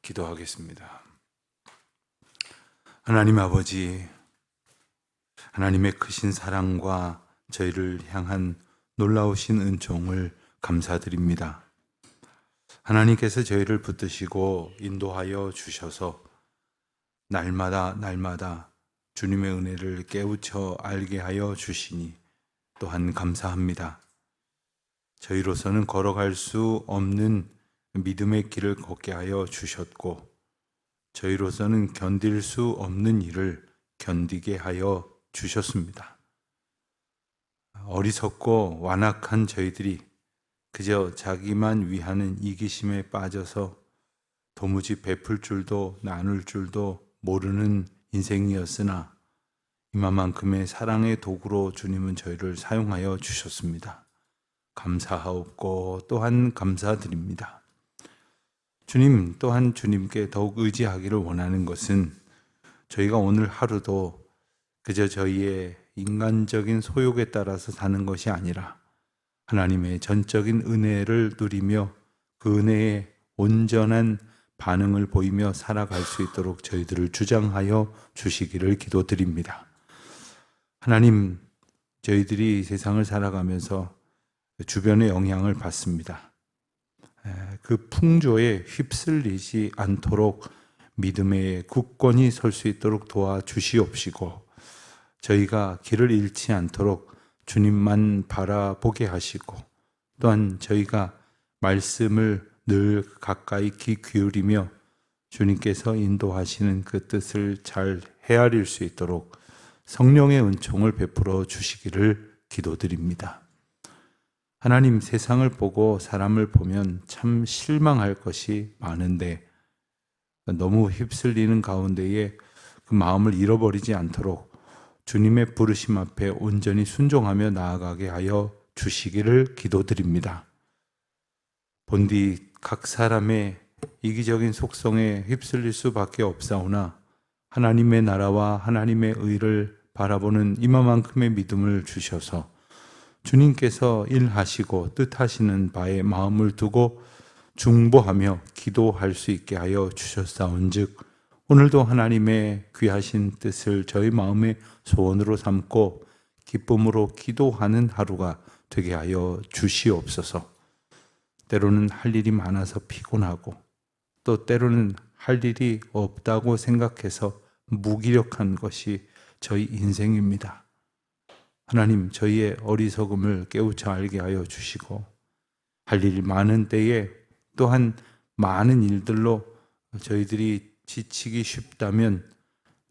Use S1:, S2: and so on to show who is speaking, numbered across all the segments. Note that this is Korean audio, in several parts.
S1: 기도하겠습니다. 하나님 아버지, 하나님의 크신 사랑과 저희를 향한 놀라우신 은총을 감사드립니다. 하나님께서 저희를 붙드시고 인도하여 주셔서 날마다 주님의 은혜를 깨우쳐 알게 하여 주시니 또한 감사합니다. 저희로서는 걸어갈 수 없는 믿음의 길을 걷게 하여 주셨고, 저희로서는 견딜 수 없는 일을 견디게 하여 주셨습니다. 어리석고 완악한 저희들이 그저 자기만 위하는 이기심에 빠져서 도무지 베풀 줄도 나눌 줄도 모르는 인생이었으나 이만큼의 사랑의 도구로 주님은 저희를 사용하여 주셨습니다. 감사하옵고 또한 감사드립니다. 주님 또한 주님께 더욱 의지하기를 원하는 것은 저희가 오늘 하루도 그저 저희의 인간적인 소욕에 따라서 사는 것이 아니라 하나님의 전적인 은혜를 누리며 그 은혜에 온전한 반응을 보이며 살아갈 수 있도록 저희들을 주장하여 주시기를 기도드립니다. 하나님, 저희들이 세상을 살아가면서 주변의 영향을 받습니다. 그 풍조에 휩쓸리지 않도록 믿음의 굳건히 설 수 있도록 도와주시옵시고, 저희가 길을 잃지 않도록 주님만 바라보게 하시고, 또한 저희가 말씀을 늘 가까이 귀 기울이며 주님께서 인도하시는 그 뜻을 잘 헤아릴 수 있도록 성령의 은총을 베풀어 주시기를 기도드립니다. 하나님, 세상을 보고 사람을 보면 참 실망할 것이 많은데 너무 휩쓸리는 가운데에 그 마음을 잃어버리지 않도록 주님의 부르심 앞에 온전히 순종하며 나아가게 하여 주시기를 기도드립니다. 본디 각 사람의 이기적인 속성에 휩쓸릴 수밖에 없사오나 하나님의 나라와 하나님의 의를 바라보는 이만큼의 믿음을 주셔서 주님께서 일하시고 뜻하시는 바에 마음을 두고 중보하며 기도할 수 있게 하여 주셨사온즉, 오늘도 하나님의 귀하신 뜻을 저희 마음의 소원으로 삼고 기쁨으로 기도하는 하루가 되게 하여 주시옵소서. 때로는 할 일이 많아서 피곤하고 또 때로는 할 일이 없다고 생각해서 무기력한 것이 저희 인생입니다. 하나님, 저희의 어리석음을 깨우쳐 알게 하여 주시고 할 일이 많은 때에 또한 많은 일들로 저희들이 지치기 쉽다면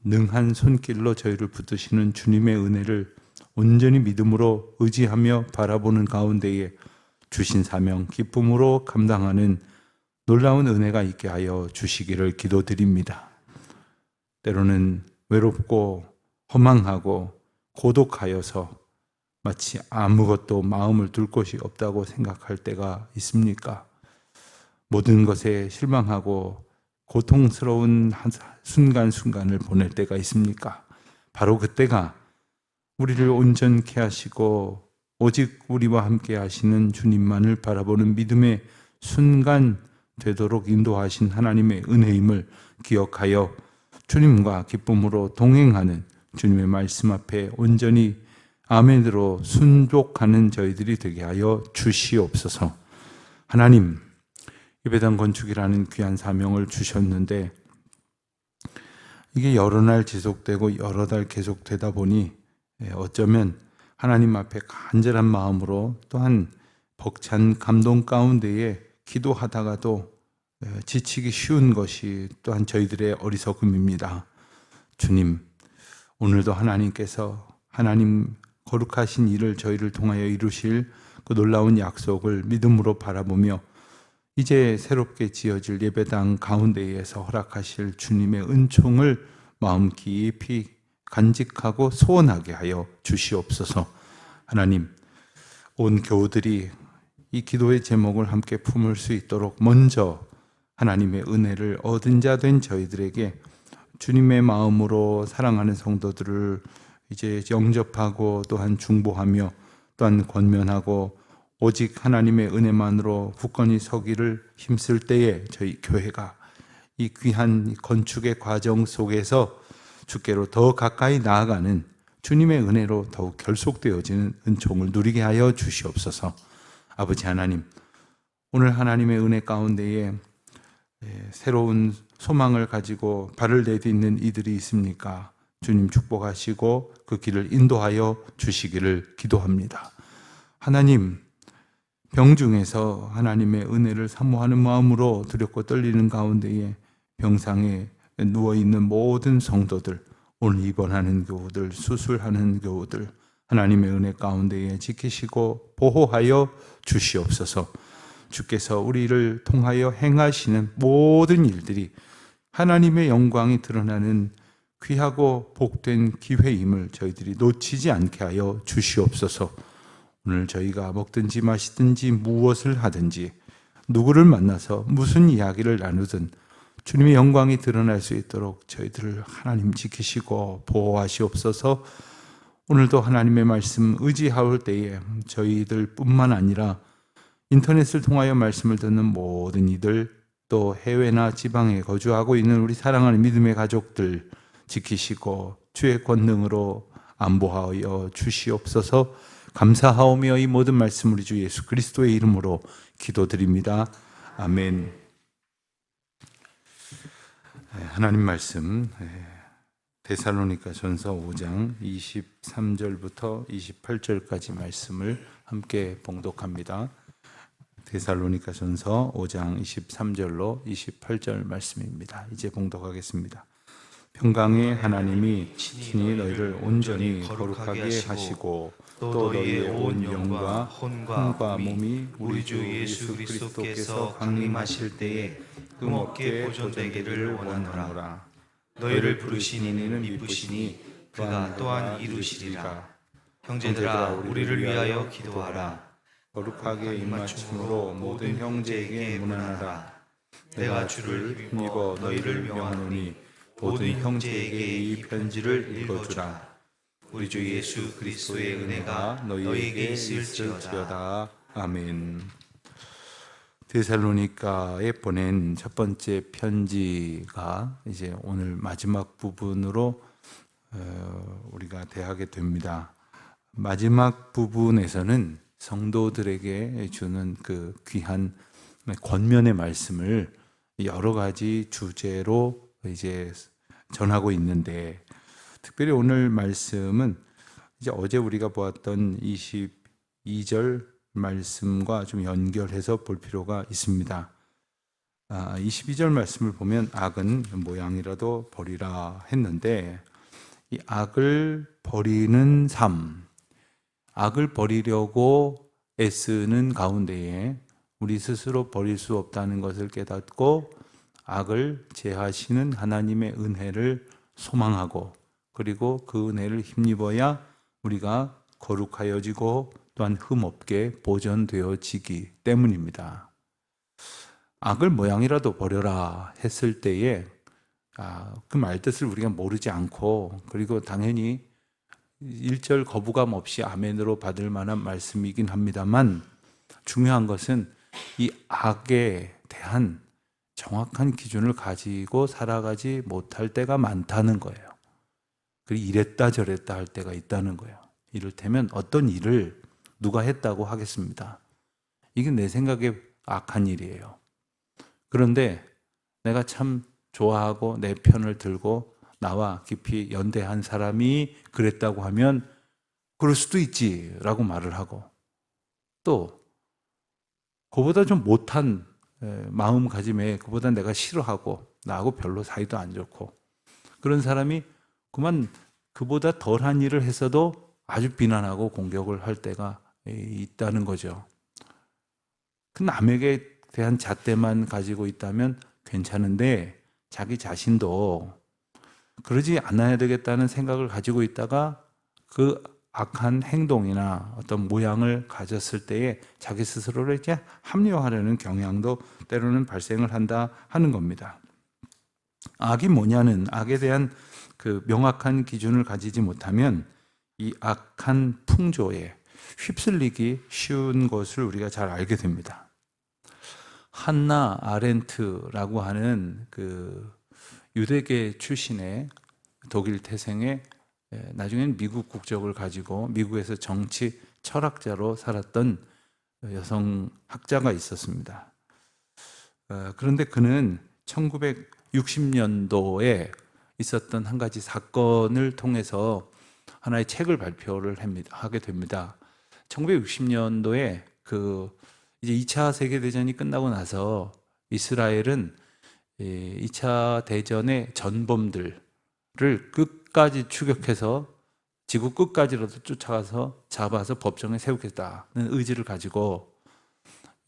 S1: 능한 손길로 저희를 붙드시는 주님의 은혜를 온전히 믿음으로 의지하며 바라보는 가운데에 주신 사명 기쁨으로 감당하는 놀라운 은혜가 있게 하여 주시기를 기도드립니다. 때로는 외롭고 허망하고 고독하여서 마치 아무것도 마음을 둘 곳이 없다고 생각할 때가 있습니까? 모든 것에 실망하고 고통스러운 순간순간을 보낼 때가 있습니까? 바로 그때가 우리를 온전케 하시고 오직 우리와 함께 하시는 주님만을 바라보는 믿음의 순간 되도록 인도하신 하나님의 은혜임을 기억하여 주님과 기쁨으로 동행하는 주님의 말씀 앞에 온전히 아멘으로 순종하는 저희들이 되게 하여 주시옵소서. 하나님, 예배당 건축이라는 귀한 사명을 주셨는데 이게 여러 날 지속되고 여러 달 계속되다 보니 어쩌면 하나님 앞에 간절한 마음으로 또한 벅찬 감동 가운데에 기도하다가도 지치기 쉬운 것이 또한 저희들의 어리석음입니다. 주님, 오늘도 하나님께서 하나님 거룩하신 일을 저희를 통하여 이루실 그 놀라운 약속을 믿음으로 바라보며 이제 새롭게 지어질 예배당 가운데에서 허락하실 주님의 은총을 마음 깊이 간직하고 소원하게 하여 주시옵소서. 하나님, 온 교우들이 이 기도의 제목을 함께 품을 수 있도록 먼저 하나님의 은혜를 얻은 자 된 저희들에게 주님의 마음으로 사랑하는 성도들을 이제 영접하고 또한 중보하며 또한 권면하고 오직 하나님의 은혜만으로 굳건히 서기를 힘쓸 때에 저희 교회가 이 귀한 건축의 과정 속에서 주께로 더 가까이 나아가는 주님의 은혜로 더욱 결속되어지는 은총을 누리게 하여 주시옵소서. 아버지 하나님, 오늘 하나님의 은혜 가운데에 새로운 소망을 가지고 발을 내딛는 이들이 있습니까? 주님 축복하시고 그 길을 인도하여 주시기를 기도합니다. 하나님, 병중에서 하나님의 은혜를 사모하는 마음으로 두렵고 떨리는 가운데에 병상에 누워있는 모든 성도들, 오늘 입원하는 교우들, 수술하는 교우들, 하나님의 은혜 가운데에 지키시고 보호하여 주시옵소서. 주께서 우리를 통하여 행하시는 모든 일들이 하나님의 영광이 드러나는 귀하고 복된 기회임을 저희들이 놓치지 않게 하여 주시옵소서. 오늘 저희가 먹든지 마시든지 무엇을 하든지 누구를 만나서 무슨 이야기를 나누든 주님의 영광이 드러날 수 있도록 저희들을 하나님 지키시고 보호하시옵소서. 오늘도 하나님의 말씀 의지할 때에 저희들 뿐만 아니라 인터넷을 통하여 말씀을 듣는 모든 이들, 또 해외나 지방에 거주하고 있는 우리 사랑하는 믿음의 가족들 지키시고 주의 권능으로 안보하여 주시옵소서. 감사하오며 이 모든 말씀 우리 주 예수 그리스도의 이름으로 기도드립니다. 아멘. 하나님 말씀 데살로니가전서 5장 23절부터 28절까지 말씀을 함께 봉독합니다. 데살로니가전서 5장 23절로 28절 말씀입니다. 이제 봉독하겠습니다. 평강의 하나님이 친히 너희를 온전히 거룩하게 하시고 또 너희의 온 영과 혼과 몸이 우리 주 예수 그리스도께서 강림하실 때에 흠없게 보존되기를 원하노라. 너희를 부르신 이는 미쁘시니 그가 또한 이루시리라. 형제들아, 우리를 위하여 기도하라. 거룩하게 입맞춤으로 모든 형제에게 문안하라. 내가 주를 힘입어 너희를 명하노니 모든 형제에게 이 편지를 읽어주라. 우리 주 예수 그리스도의 은혜가 너희에게 있을지어다. 아멘. 데살로니가에 보낸 첫 번째 편지가 이제 오늘 마지막 부분으로 우리가 대하게 됩니다. 마지막 부분에서는 성도들에게 주는 그 귀한 권면의 말씀을 여러 가지 주제로 이제 전하고 있는데, 특별히 오늘 말씀은 이제 어제 우리가 보았던 22절 말씀과 좀 연결해서 볼 필요가 있습니다. 22절 말씀을 보면 악은 모양이라도 버리라 했는데, 이 악을 버리는 삶, 악을 버리려고 애쓰는 가운데에 우리 스스로 버릴 수 없다는 것을 깨닫고 악을 제하시는 하나님의 은혜를 소망하고, 그리고 그 은혜를 힘입어야 우리가 거룩하여지고 또한 흠없게 보존되어지기 때문입니다. 악을 모양이라도 버려라 했을 때에 그 말뜻을 우리가 모르지 않고, 그리고 당연히 일절 거부감 없이 아멘으로 받을 만한 말씀이긴 합니다만, 중요한 것은 이 악에 대한 정확한 기준을 가지고 살아가지 못할 때가 많다는 거예요. 그리고 이랬다 저랬다 할 때가 있다는 거예요. 이를테면 어떤 일을 누가 했다고 하겠습니다. 이게 내 생각에 악한 일이에요. 그런데 내가 참 좋아하고 내 편을 들고 나와 깊이 연대한 사람이 그랬다고 하면 그럴 수도 있지라고 말을 하고, 또 그보다 좀 못한 마음가짐에 그보다 내가 싫어하고 나하고 별로 사이도 안 좋고 그런 사람이 그만 그보다 덜한 일을 했어도 아주 비난하고 공격을 할 때가 있다는 거죠. 그 남에게 대한 잣대만 가지고 있다면 괜찮은데 자기 자신도 그러지 않아야 되겠다는 생각을 가지고 있다가 그 악한 행동이나 어떤 모양을 가졌을 때에 자기 스스로를 이제 합리화하려는 경향도 때로는 발생을 한다 하는 겁니다. 악이 뭐냐는, 악에 대한 그 명확한 기준을 가지지 못하면 이 악한 풍조에 휩쓸리기 쉬운 것을 우리가 잘 알게 됩니다. 한나 아렌트라고 하는 그 유대계 출신의 독일 태생의 나중에는 미국 국적을 가지고 미국에서 정치 철학자로 살았던 여성 학자가 있었습니다. 그런데 그는 1960년도에 있었던 한 가지 사건을 통해서 하나의 책을 발표를 하게 됩니다. 1960년도에 이제 2차 세계대전이 끝나고 나서 이스라엘은 2차 대전의 전범들을 끝까지 추격해서 지구 끝까지라도 쫓아가서 잡아서 법정에 세우겠다는 의지를 가지고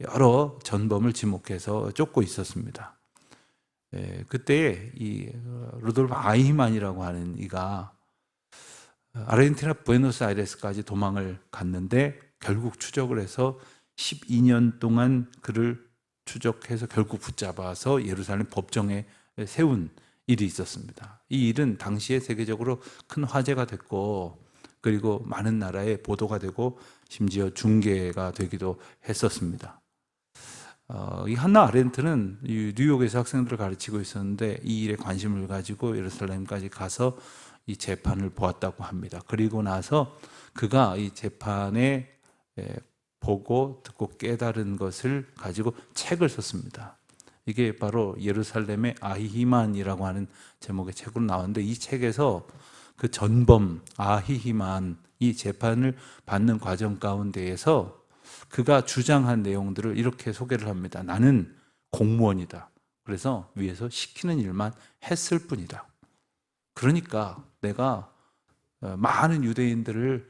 S1: 여러 전범을 지목해서 쫓고 있었습니다. 그때 이 루돌프 아이히만이라고 하는 이가 아르헨티나 부에노스아이레스까지 도망을 갔는데 결국 추적을 해서 12년 동안 그를 추적해서 결국 붙잡아서 예루살렘 법정에 세운 일이 있었습니다. 이 일은 당시에 세계적으로 큰 화제가 됐고 그리고 많은 나라에 보도가 되고 심지어 중계가 되기도 했었습니다. 이 한나 아렌트는 뉴욕에서 학생들을 가르치고 있었는데 이 일에 관심을 가지고 예루살렘까지 가서 이 재판을 보았다고 합니다. 그리고 나서 그가 이 재판에 보고 듣고 깨달은 것을 가지고 책을 썼습니다. 이게 바로 예루살렘의 아히히만이라고 하는 제목의 책으로 나왔는데 이 책에서 그 전범 아히히만 이 재판을 받는 과정 가운데에서 그가 주장한 내용들을 이렇게 소개를 합니다. 나는 공무원이다. 그래서 위에서 시키는 일만 했을 뿐이다. 그러니까 내가 많은 유대인들을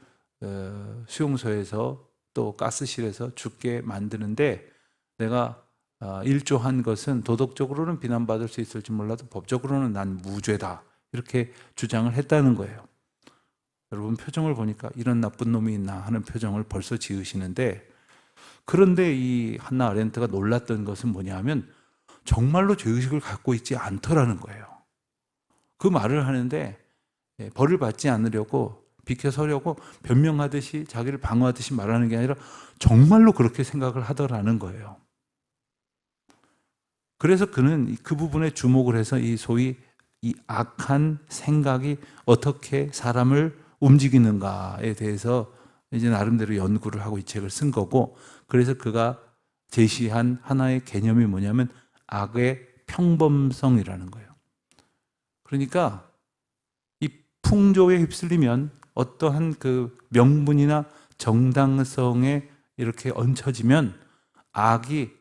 S1: 수용소에서 또 가스실에서 죽게 만드는데 내가 일조한 것은 도덕적으로는 비난받을 수 있을지 몰라도 법적으로는 난 무죄다. 이렇게 주장을 했다는 거예요. 여러분 표정을 보니까 이런 나쁜 놈이 있나 하는 표정을 벌써 지으시는데 그런데 이 한나 아렌트가 놀랐던 것은 뭐냐면 정말로 죄의식을 갖고 있지 않더라는 거예요. 그 말을 하는데 벌을 받지 않으려고 비켜서려고 변명하듯이 자기를 방어하듯이 말하는 게 아니라 정말로 그렇게 생각을 하더라는 거예요. 그래서 그는 그 부분에 주목을 해서 이 소위 이 악한 생각이 어떻게 사람을 움직이는가에 대해서 이제 나름대로 연구를 하고 이 책을 쓴 거고 그래서 그가 제시한 하나의 개념이 뭐냐면 악의 평범성이라는 거예요. 그러니까 이 풍조에 휩쓸리면 어떠한 그 명분이나 정당성에 이렇게 얹혀지면 악이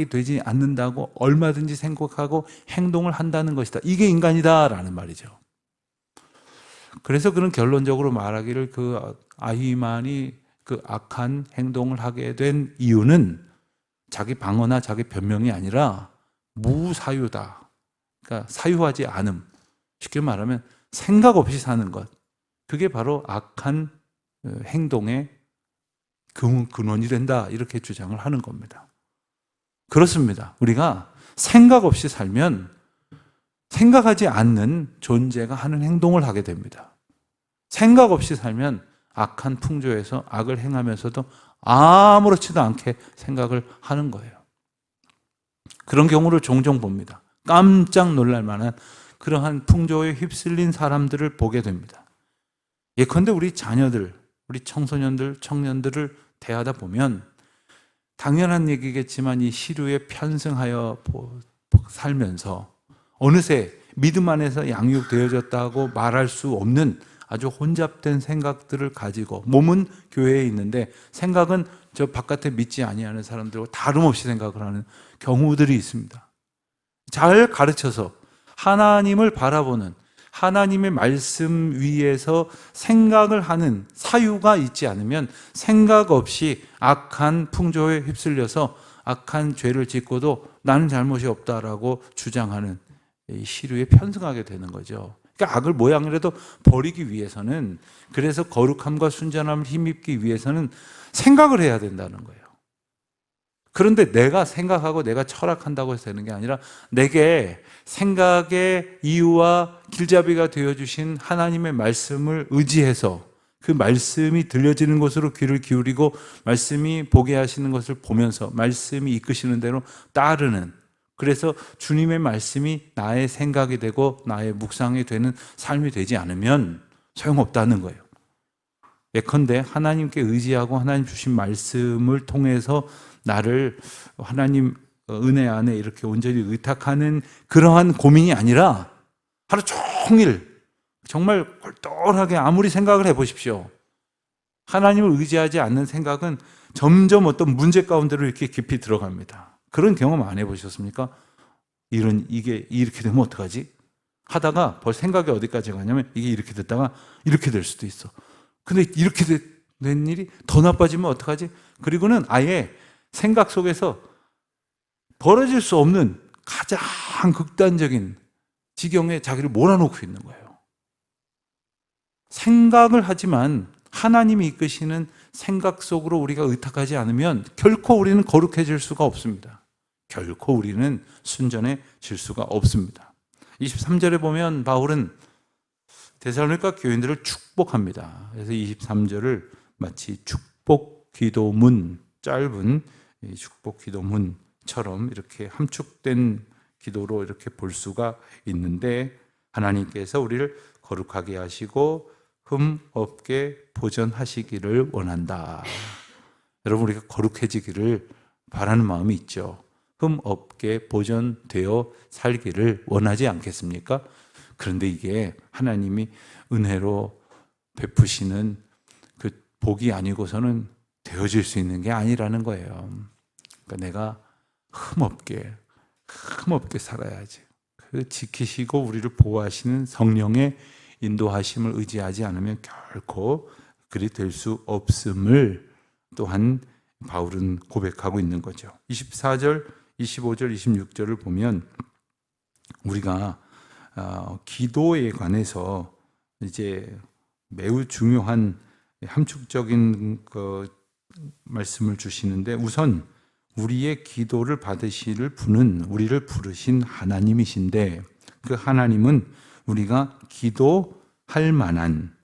S1: 되지 않는다고 얼마든지 생각하고 행동을 한다는 것이다. 이게 인간이다라는 말이죠. 그래서 그는 결론적으로 말하기를 그 아히만이 그 악한 행동을 하게 된 이유는 자기 방어나 자기 변명이 아니라 무사유다. 그러니까 사유하지 않음. 쉽게 말하면 생각 없이 사는 것. 그게 바로 악한 행동의 근원이 된다. 이렇게 주장을 하는 겁니다. 그렇습니다. 우리가 생각 없이 살면 생각하지 않는 존재가 하는 행동을 하게 됩니다. 생각 없이 살면 악한 풍조에서 악을 행하면서도 아무렇지도 않게 생각을 하는 거예요. 그런 경우를 종종 봅니다. 깜짝 놀랄 만한 그러한 풍조에 휩쓸린 사람들을 보게 됩니다. 예컨대 우리 자녀들, 우리 청소년들, 청년들을 대하다 보면 당연한 얘기겠지만 이 시류에 편승하여 살면서 어느새 믿음 안에서 양육되어졌다고 말할 수 없는 아주 혼잡된 생각들을 가지고 몸은 교회에 있는데 생각은 저 바깥에 믿지 아니하는 사람들과 다름없이 생각을 하는 경우들이 있습니다. 잘 가르쳐서 하나님을 바라보는 하나님의 말씀 위에서 생각을 하는 사유가 있지 않으면 생각 없이 악한 풍조에 휩쓸려서 악한 죄를 짓고도 나는 잘못이 없다라고 주장하는 이 시류에 편승하게 되는 거죠. 그러니까 악을 모양이라도 버리기 위해서는 그래서 거룩함과 순전함을 힘입기 위해서는 생각을 해야 된다는 거예요. 그런데 내가 생각하고 내가 철학한다고 해서 되는 게 아니라 내게 생각의 이유와 길잡이가 되어주신 하나님의 말씀을 의지해서 그 말씀이 들려지는 곳으로 귀를 기울이고 말씀이 보게 하시는 것을 보면서 말씀이 이끄시는 대로 따르는, 그래서 주님의 말씀이 나의 생각이 되고 나의 묵상이 되는 삶이 되지 않으면 소용없다는 거예요. 예컨대 하나님께 의지하고 하나님 주신 말씀을 통해서 나를 하나님 은혜 안에 이렇게 온전히 의탁하는 그러한 고민이 아니라 하루 종일 정말 똘똘하게 아무리 생각을 해보십시오. 하나님을 의지하지 않는 생각은 점점 어떤 문제 가운데로 이렇게 깊이 들어갑니다. 그런 경험 안 해보셨습니까? 이게 이렇게 되면 어떡하지? 하다가 벌써 생각이 어디까지 가냐면 이게 이렇게 됐다가 이렇게 될 수도 있어. 근데 이렇게 된 일이 더 나빠지면 어떡하지? 그리고는 아예 생각 속에서 벌어질 수 없는 가장 극단적인 지경에 자기를 몰아놓고 있는 거예요. 생각을 하지만 하나님이 이끄시는 생각 속으로 우리가 의탁하지 않으면 결코 우리는 거룩해질 수가 없습니다. 결코 우리는 순전해질 수가 없습니다. 23절에 보면 바울은 데살로니가 교인들을 축복합니다. 그래서 23절을 마치 축복 기도문, 짧은 축복 기도문처럼 이렇게 함축된 기도로 이렇게 볼 수가 있는데, 하나님께서 우리를 거룩하게 하시고 흠 없게 보존하시기를 원한다. 여러분, 우리가 거룩해지기를 바라는 마음이 있죠. 흠 없게 보존되어 살기를 원하지 않겠습니까? 그런데 이게 하나님이 은혜로 베푸시는 그 복이 아니고서는 되어질 수 있는 게 아니라는 거예요. 그러니까 내가 흠없게 살아야지. 그 지키시고 우리를 보호하시는 성령의 인도하심을 의지하지 않으면 결코 그리 될 수 없음을 또한 바울은 고백하고 있는 거죠. 24절, 25절, 26절을 보면 우리가 기도에 관해서 이제 매우 중요한 함축적인 말씀을 주시는데, 우선 우리의 기도를 받으실 분은 우리를 부르신 하나님이신데, 그 하나님은 우리가 기도할 만한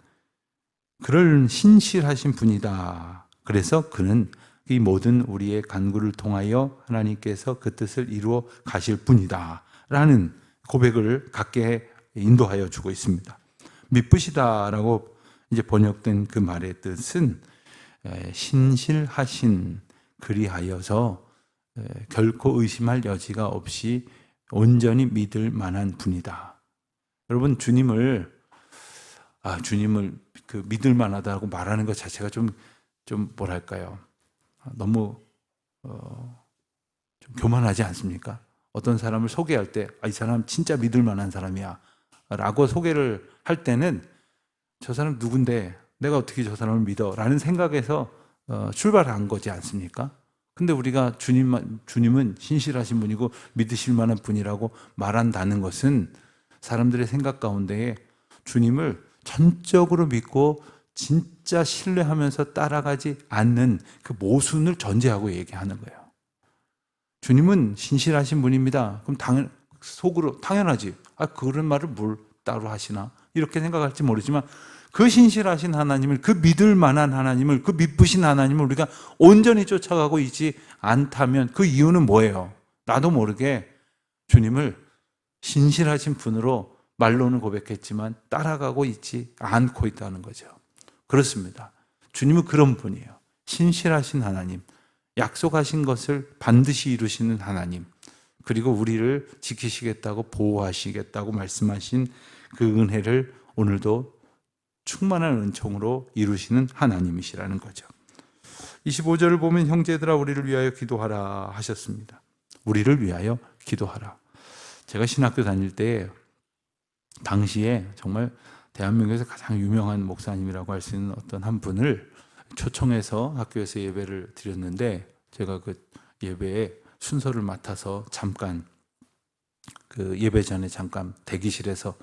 S1: 그럴 신실하신 분이다. 그래서 그는 이 모든 우리의 간구를 통하여 하나님께서 그 뜻을 이루어 가실 분이다 라는 고백을 갖게 인도하여 주고 있습니다. 미쁘시다라고 이제 번역된 그 말의 뜻은 신실하신, 그리하여서 결코 의심할 여지가 없이 온전히 믿을 만한 분이다. 여러분, 주님을 그 믿을 만하다고 말하는 것 자체가 좀 뭐랄까요? 너무 좀 교만하지 않습니까? 어떤 사람을 소개할 때 이 사람 진짜 믿을 만한 사람이야 라고 소개를 할 때는 저 사람 누군데 내가 어떻게 저 사람을 믿어? 라는 생각에서 출발한 거지 않습니까? 근데 우리가 주님은 신실하신 분이고 믿으실 만한 분이라고 말한다는 것은 사람들의 생각 가운데에 주님을 전적으로 믿고 진짜 신뢰하면서 따라가지 않는 그 모순을 전제하고 얘기하는 거예요. 주님은 신실하신 분입니다. 그럼 속으로 당연하지. 그런 말을 뭘 따로 하시나? 이렇게 생각할지 모르지만 그 신실하신 하나님을, 그 믿을 만한 하나님을, 그 믿으신 하나님을 우리가 온전히 쫓아가고 있지 않다면 그 이유는 뭐예요? 나도 모르게 주님을 신실하신 분으로 말로는 고백했지만 따라가고 있지 않고 있다는 거죠. 그렇습니다. 주님은 그런 분이에요. 신실하신 하나님, 약속하신 것을 반드시 이루시는 하나님, 그리고 우리를 지키시겠다고 보호하시겠다고 말씀하신 그 은혜를 오늘도 충만한 은총으로 이루시는 하나님이시라는 거죠. 25절을 보면 형제들아 우리를 위하여 기도하라 하셨습니다. 우리를 위하여 기도하라. 제가 신학교 다닐 때 당시에 정말 대한민국에서 가장 유명한 목사님이라고 할 수 있는 어떤 한 분을 초청해서 학교에서 예배를 드렸는데, 제가 그 예배에 순서를 맡아서 잠깐 그 예배 전에 잠깐 대기실에서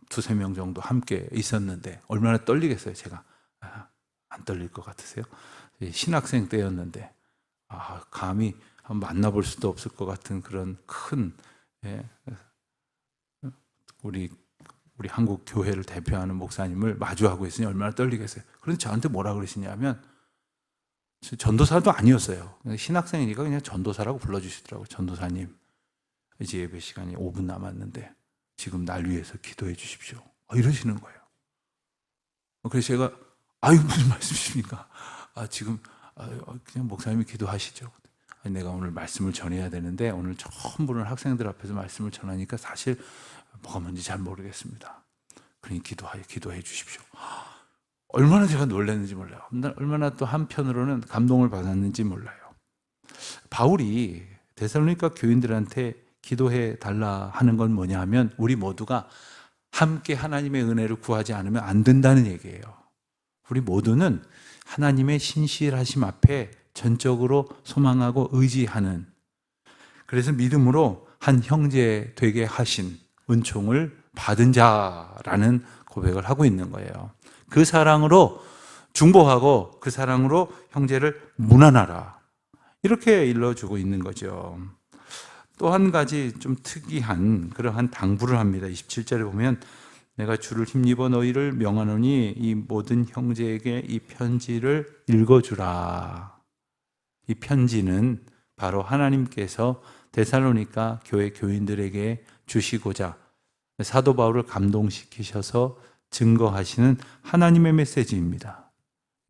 S1: 두세 명 정도 함께 있었는데 얼마나 떨리겠어요. 제가 안 떨릴 것 같으세요? 신학생 때였는데 감히 만나볼 수도 없을 것 같은 그런 큰 우리 우리 한국 교회를 대표하는 목사님을 마주하고 있으니 얼마나 떨리겠어요. 그런데 저한테 뭐라 그러시냐면, 전도사도 아니었어요. 신학생이니까 그냥 전도사라고 불러주시더라고요. 전도사님, 이제 예배 시간이 5분 남았는데 지금 날 위해서 기도해 주십시오. 이러시는 거예요. 그래서 제가 무슨 말씀이십니까? 지금 그냥 목사님이 기도하시죠. 내가 오늘 말씀을 전해야 되는데 오늘 처음 보는 학생들 앞에서 말씀을 전하니까 사실 뭐가 뭔지 잘 모르겠습니다. 그러니 기도해 주십시오. 얼마나 제가 놀랐는지 몰라요. 얼마나 또 한편으로는 감동을 받았는지 몰라요. 바울이 데살로니가 교인들한테 기도해 달라 하는 건 뭐냐 하면 우리 모두가 함께 하나님의 은혜를 구하지 않으면 안 된다는 얘기예요. 우리 모두는 하나님의 신실하심 앞에 전적으로 소망하고 의지하는, 그래서 믿음으로 한 형제 되게 하신 은총을 받은 자라는 고백을 하고 있는 거예요. 그 사랑으로 중보하고 그 사랑으로 형제를 문안하라, 이렇게 일러주고 있는 거죠. 또 한 가지 좀 특이한 그러한 당부를 합니다. 27절에 보면 내가 주를 힘입어 너희를 명하노니 이 모든 형제에게 이 편지를 읽어주라. 이 편지는 바로 하나님께서 데살로니가 교회 교인들에게 주시고자 사도 바울을 감동시키셔서 증거하시는 하나님의 메시지입니다.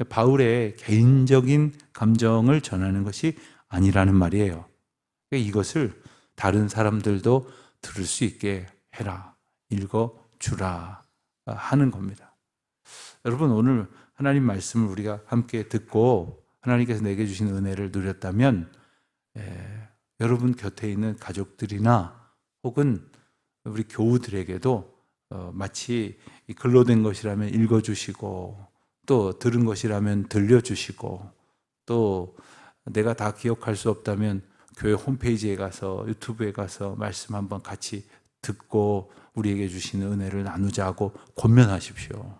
S1: 바울의 개인적인 감정을 전하는 것이 아니라는 말이에요. 이것을 다른 사람들도 들을 수 있게 해라, 읽어주라 하는 겁니다. 여러분, 오늘 하나님 말씀을 우리가 함께 듣고 하나님께서 내게 주신 은혜를 누렸다면 여러분 곁에 있는 가족들이나 혹은 우리 교우들에게도 마치 글로 된 것이라면 읽어주시고 또 들은 것이라면 들려주시고 또 내가 다 기억할 수 없다면 교회 홈페이지에 가서 유튜브에 가서 말씀 한번 같이 듣고 우리에게 주시는 은혜를 나누자고 권면하십시오.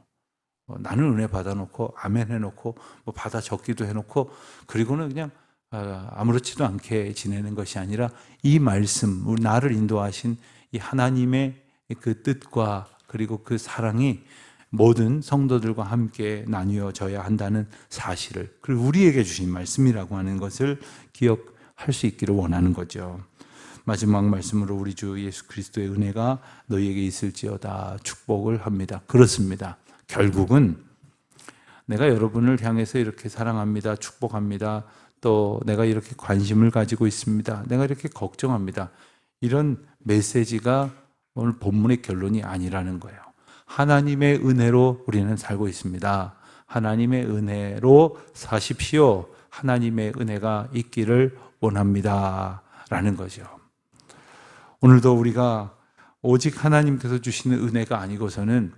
S1: 나는 은혜 받아놓고 아멘 해놓고 뭐 받아 적기도 해놓고 그리고는 그냥 아무렇지도 않게 지내는 것이 아니라 이 말씀, 나를 인도하신 이 하나님의 그 뜻과 그리고 그 사랑이 모든 성도들과 함께 나뉘어져야 한다는 사실을, 그리고 우리에게 주신 말씀이라고 하는 것을 기억할 수 있기를 원하는 거죠. 마지막 말씀으로 우리 주 예수 그리스도의 은혜가 너희에게 있을지어다 축복을 합니다. 그렇습니다. 결국은 내가 여러분을 향해서 이렇게 사랑합니다, 축복합니다, 또 내가 이렇게 관심을 가지고 있습니다, 내가 이렇게 걱정합니다, 이런 메시지가 오늘 본문의 결론이 아니라는 거예요. 하나님의 은혜로 우리는 살고 있습니다. 하나님의 은혜로 사십시오. 하나님의 은혜가 있기를 원합니다 라는 거죠. 오늘도 우리가 오직 하나님께서 주시는 은혜가 아니고서는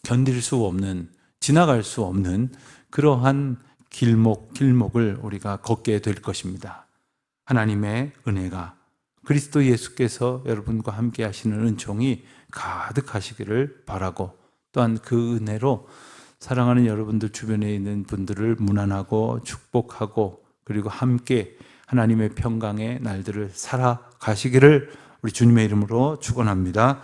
S1: 견딜 수 없는, 지나갈 수 없는 그러한 길목을 우리가 걷게 될 것입니다. 하나님의 은혜가, 그리스도 예수께서 여러분과 함께 하시는 은총이 가득하시기를 바라고, 또한 그 은혜로 사랑하는 여러분들 주변에 있는 분들을 문안하고 축복하고 그리고 함께 하나님의 평강의 날들을 살아가시기를 우리 주님의 이름으로 축원합니다.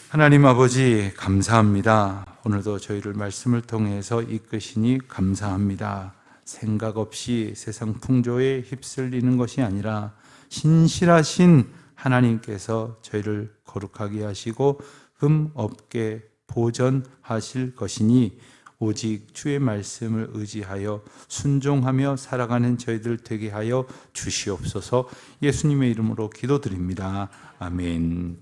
S1: 하나님 아버지 감사합니다. 오늘도 저희를 말씀을 통해서 이끄시니 감사합니다. 생각 없이 세상 풍조에 휩쓸리는 것이 아니라 신실하신 하나님께서 저희를 거룩하게 하시고 흠 없게 보전하실 것이니 오직 주의 말씀을 의지하여 순종하며 살아가는 저희들 되게 하여 주시옵소서. 예수님의 이름으로 기도드립니다. 아멘.